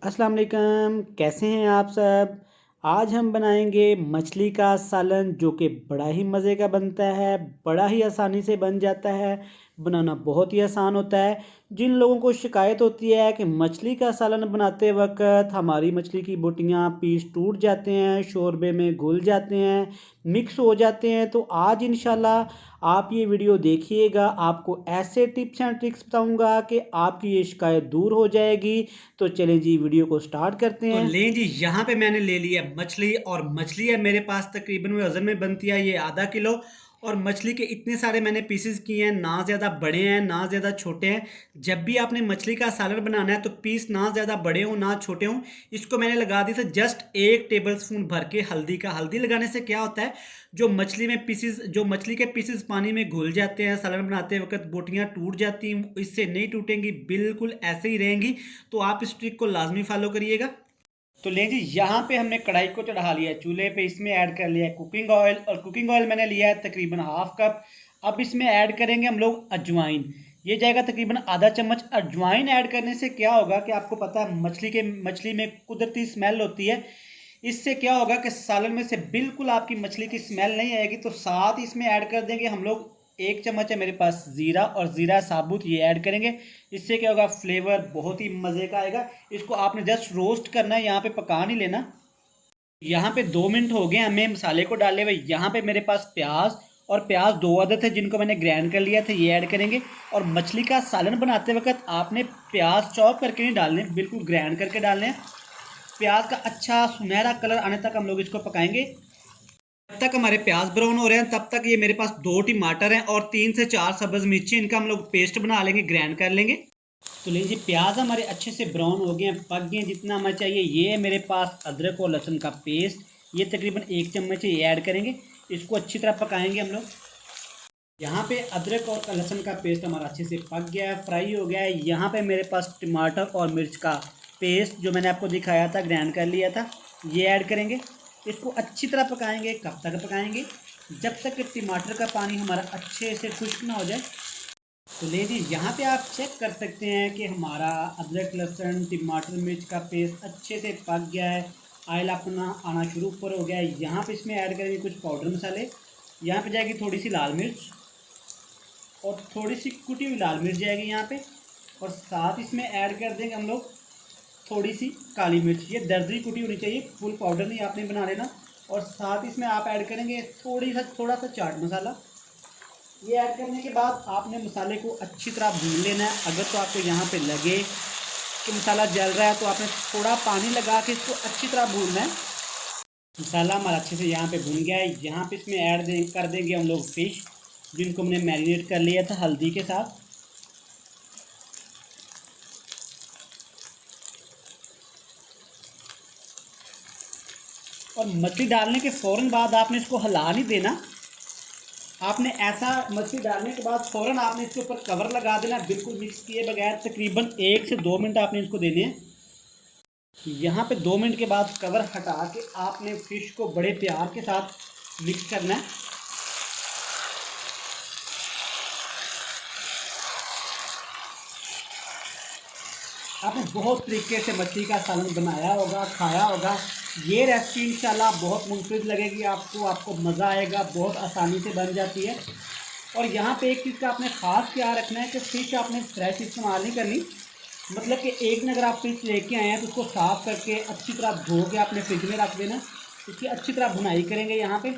अस्सलाम वालेकुम, कैसे हैं आप सब। आज हम बनाएंगे मछली का सालन जो कि बड़ा ही मज़े का बनता है, बड़ा ही आसानी से बन जाता है, बनाना बहुत ही आसान होता है। जिन लोगों को शिकायत होती है कि मछली का सालन बनाते वक्त हमारी मछली की बोटियां पीस टूट जाते हैं, शोरबे में घुल जाते हैं, मिक्स हो जाते हैं, तो आज इंशाल्लाह आप ये वीडियो देखिएगा। आपको ऐसे टिप्स एंड ट्रिक्स बताऊंगा कि आपकी ये शिकायत दूर हो जाएगी। तो चलें जी, वीडियो को स्टार्ट करते तो हैं। लें जी, यहाँ पे मैंने ले लिया मछली, और मछली है मेरे पास तकरीबन वजन में बनती है ये आधा किलो। और मछली के इतने सारे मैंने पीसेस किए हैं, ना ज़्यादा बड़े हैं ना ज़्यादा छोटे हैं। जब भी आपने मछली का सालन बनाना है तो पीस ना ज़्यादा बड़े हों ना छोटे हों। इसको मैंने लगा दी था जस्ट 1 टेबल स्पून भर के हल्दी का। हल्दी लगाने से क्या होता है, जो मछली के पीसेस पानी में घुल जाते हैं, सालन बनाते वक्त बोटियां टूट जाती हैं, इससे नहीं टूटेंगी, बिल्कुल ऐसे ही रहेंगी। तो आप इस ट्रिक को लाजमी फॉलो करिएगा। तो ले जी, यहाँ पे हमने कढ़ाई को चढ़ा लिया है चूल्हे पे। इसमें ऐड कर लिया है कुकिंग ऑयल, और कुकिंग ऑयल मैंने लिया है तकरीबन हाफ कप। अब इसमें ऐड करेंगे हम लोग अजवाइन। ये जाएगा तकरीबन आधा चम्मच। अजवाइन ऐड करने से क्या होगा कि आपको पता है मछली में कुदरती स्मेल होती है। इससे क्या होगा कि सालन में से बिल्कुल आपकी मछली की स्मेल नहीं आएगी। तो साथ इसमें ऐड कर देंगे हम लोग 1 चम्मच है मेरे पास ज़ीरा, और ज़ीरा साबुत ये ऐड करेंगे। इससे क्या होगा, फ्लेवर बहुत ही मज़े का आएगा। इसको आपने जस्ट रोस्ट करना है, यहाँ पे पका नहीं लेना। यहाँ पे 2 मिनट हो गए हमें मसाले को डाले हुए। यहाँ पे मेरे पास प्याज, और प्याज 2 अदद है जिनको मैंने ग्राइंड कर लिया था, ये ऐड करेंगे। और मछली का सालन बनाते वक्त आपने प्याज चॉप करके नहीं डालने, बिल्कुल ग्राइंड करके डालने हैं। प्याज का अच्छा सुनहरा कलर आने तक हम लोग इसको पकाएंगे। जब तक हमारे प्याज ब्राउन हो रहे हैं तब तक ये मेरे पास 2 टमाटर हैं और 3 से 4 सब्ज मिर्ची, इनका हम लोग पेस्ट बना लेंगे, ग्राइंड कर लेंगे। तो लीजिए, प्याज हमारे अच्छे से ब्राउन हो गए हैं, पक गए हैं जितना हमें चाहिए। ये है मेरे पास अदरक और लहसुन का पेस्ट, ये तकरीबन 1 चम्मच है, ये ऐड करेंगे। इसको अच्छी तरह पकाएंगे हम लोग। यहाँ पे अदरक और लहसुन का पेस्ट हमारा अच्छे से पक गया है, फ्राई हो गया है। यहाँ पे मेरे पास टमाटर और मिर्च का पेस्ट जो मैंने आपको दिखाया था, ग्राइंड कर लिया था, ये ऐड करेंगे। इसको अच्छी तरह पकाएंगे। कब तक पकाएंगे, जब तक कि टमाटर का पानी हमारा अच्छे से खुश्क ना हो जाए। तो लेडीज, यहाँ पे आप चेक कर सकते हैं कि हमारा अदरक लहसुन टमाटर मिर्च का पेस्ट अच्छे से पक गया है। ऑयल अपना आना शुरू ऊपर हो गया है। यहाँ पे इसमें ऐड करेंगे कुछ पाउडर मसाले। यहाँ पे जाएगी थोड़ी सी लाल मिर्च, और थोड़ी सी कुटी हुई लाल मिर्च जाएगी यहाँ पे। और साथ इसमें ऐड कर देंगे हम लोग थोड़ी सी काली मिर्च। ये दरदरी कुटी होनी चाहिए, फुल पाउडर नहीं आपने बना लेना। और साथ इसमें आप ऐड करेंगे थोड़ा सा चाट मसाला। ये ऐड करने के बाद आपने मसाले को अच्छी तरह भून लेना है। अगर तो आपको यहाँ पे लगे कि मसाला जल रहा है तो आपने थोड़ा पानी लगा के इसको अच्छी तरह भूनना है। मसाला हमारा अच्छे से यहाँ पे भून गया है। यहाँ पे इसमें कर देंगे हम लोग फिश, जिनको हमने मैरिनेट कर लिया था हल्दी के साथ। और मछली डालने के फ़ौरन बाद आपने इसको हिला नहीं देना। आपने ऐसा मछली डालने के बाद फ़ौरन आपने इसके ऊपर कवर लगा देना, बिल्कुल मिक्स किए बगैर। तकरीबन 1 से 2 मिनट आपने इसको देने हैं। यहाँ पे 2 मिनट के बाद कवर हटा के आपने फ़िश को बड़े प्यार के साथ मिक्स करना है। आपने बहुत तरीके से मछली का सालन बनाया होगा, खाया होगा। ये रेसिपी इंशाल्लाह बहुत मुफीद लगेगी आपको, आपको मज़ा आएगा, बहुत आसानी से बन जाती है। और यहाँ पे एक चीज़ का आपने ख़ास ख्याल रखना है कि फ़िश आपने फ्रेश इस्तेमाल नहीं करनी। मतलब कि एक दिन अगर आप फ़िश लेके आए हैं तो उसको साफ़ करके अच्छी तरह धो के आपने फ्रिज में रख देना। इसकी अच्छी तरह भुनाई करेंगे। यहाँ पे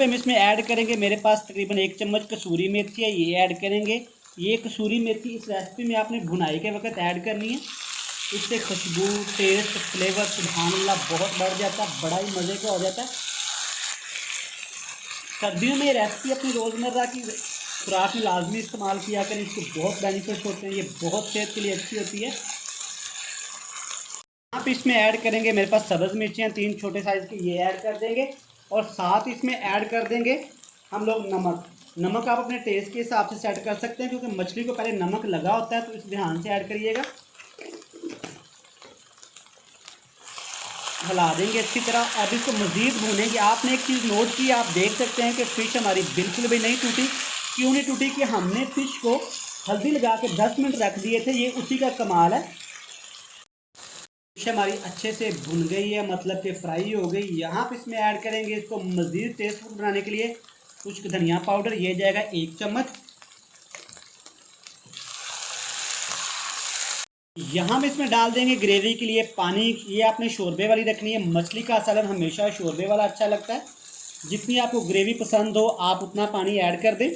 हम इसमें ऐड करेंगे, मेरे पास तकरीबन 1 चम्मच कसूरी मेथी है, ये ऐड करेंगे। ये कसूरी मेथी इस रेसिपी में आपने भुनाई के वक्त ऐड करनी है। इससे खुशबू, टेस्ट, फ्लेवर सुभान अल्लाह बहुत बढ़ जाता है, बड़ा ही मज़े का हो जाता है। सर्दियों में ये रेसिपी अपनी रोज़मर्रा की खुराक में लाजमी इस्तेमाल किया करें, इसके बहुत बेनिफिट्स होते हैं, ये बहुत सेहत के लिए अच्छी होती है। आप इसमें ऐड करेंगे, मेरे पास सब्ज़ मिर्चियाँ 3 छोटे साइज़ की, ये ऐड कर देंगे। और साथ इसमें ऐड कर देंगे हम लोग नमक। नमक आप अपने टेस्ट के हिसाब से सेट कर सकते हैं, क्योंकि मछली को पहले नमक लगा होता है, तो इस ध्यान से ऐड करिएगा। हिला देंगे अच्छी तरह। अब इसको मज़ीद भूनेंगे। आपने एक चीज़ नोट की, आप देख सकते हैं कि फ़िश हमारी बिल्कुल भी नहीं टूटी। क्यों नहीं टूटी, कि हमने फ़िश को हल्दी लगा के 10 मिनट रख दिए थे, ये उसी का कमाल है। फिश हमारी अच्छे से भुन गई है, मतलब कि फ्राई हो गई। यहाँ पे इसमें ऐड करेंगे इसको मज़ीद टेस्टफुल बनाने के लिए कुछ धनिया पाउडर, ये जाएगा 1 चम्मच। यहाँ पे इसमें डाल देंगे ग्रेवी के लिए पानी। ये आपने शोरबे वाली रखनी है। मछली का सालन हमेशा शोरबे वाला अच्छा लगता है। जितनी आपको ग्रेवी पसंद हो आप उतना पानी ऐड कर दें।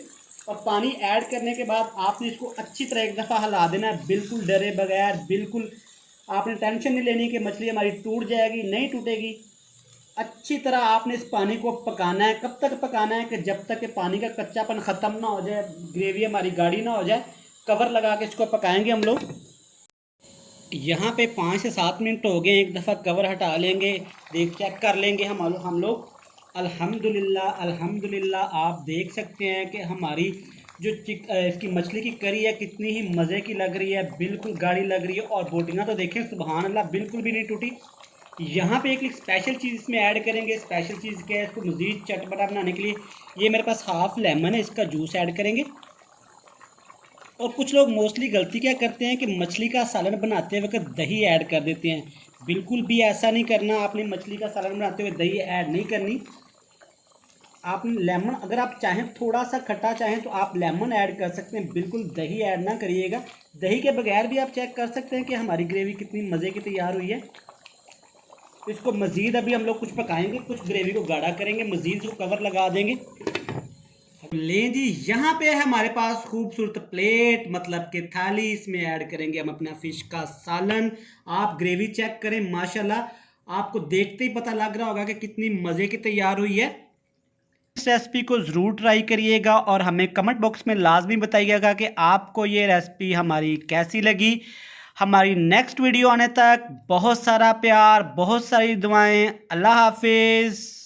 और पानी ऐड करने के बाद आपने इसको अच्छी तरह एक दफ़ा हिला देना है, बिल्कुल डरे बगैर। बिल्कुल आपने टेंशन नहीं लेनी कि मछली हमारी टूट जाएगी, नहीं टूटेगी। अच्छी तरह आपने इस पानी को पकाना है। कब तक पकाना है कि जब तक कि पानी का कच्चापन ख़त्म ना हो जाए, ग्रेवी हमारी गाढ़ी ना हो जाए। कवर लगा के इसको पकाएंगे हम लोग। यहाँ पे 5 से 7 मिनट हो गए, एक दफ़ा कवर हटा लेंगे, देख चेक कर लेंगे हम लोग। अल्हम्दुलिल्लाह अल्हम्दुलिल्लाह। आप देख सकते हैं कि हमारी जो इसकी मछली की करी है कितनी ही मज़े की लग रही है, बिल्कुल गाढ़ी लग रही है। और बोटियाँ तो देखें, सुबहान अल्लाह, बिल्कुल भी नहीं टूटी। यहाँ पे एक स्पेशल चीज़ इसमें ऐड करेंगे। स्पेशल चीज़ क्या है, इसको मज़ीद चटपटा बनाने के लिए ये मेरे पास हाफ़ लेमन है, इसका जूस ऐड करेंगे। और कुछ लोग मोस्टली गलती क्या करते हैं कि मछली का सालन बनाते वक्त दही ऐड कर देते हैं। बिल्कुल भी ऐसा नहीं करना। आपने मछली का सालन बनाते हुए दही ऐड नहीं करनी। आपने लेमन, अगर आप चाहें थोड़ा सा खट्टा चाहें तो आप लेमन ऐड कर सकते हैं, बिल्कुल दही ऐड ना करिएगा। दही के बगैर भी आप चेक कर सकते हैं कि हमारी ग्रेवी कितनी मज़े की तैयार हुई है। इसको मज़ीद अभी हम लोग कुछ पकाएंगे, कुछ ग्रेवी को गाढ़ा करेंगे, मज़ीद इसको कवर लगा देंगे। लें जी, यहाँ पे है हमारे पास खूबसूरत प्लेट, मतलब कि थाली। इसमें ऐड करेंगे हम अपना फिश का सालन। आप ग्रेवी चेक करें, माशाल्लाह आपको देखते ही पता लग रहा होगा कि कितनी मज़े की तैयार हुई है। इस रेसिपी को ज़रूर ट्राई करिएगा और हमें कमेंट बॉक्स में लाजमी बताइएगा कि आपको ये रेसिपी हमारी कैसी लगी। हमारी नेक्स्ट वीडियो आने तक बहुत सारा प्यार, बहुत सारी दुआएं। अल्लाह हाफिज़।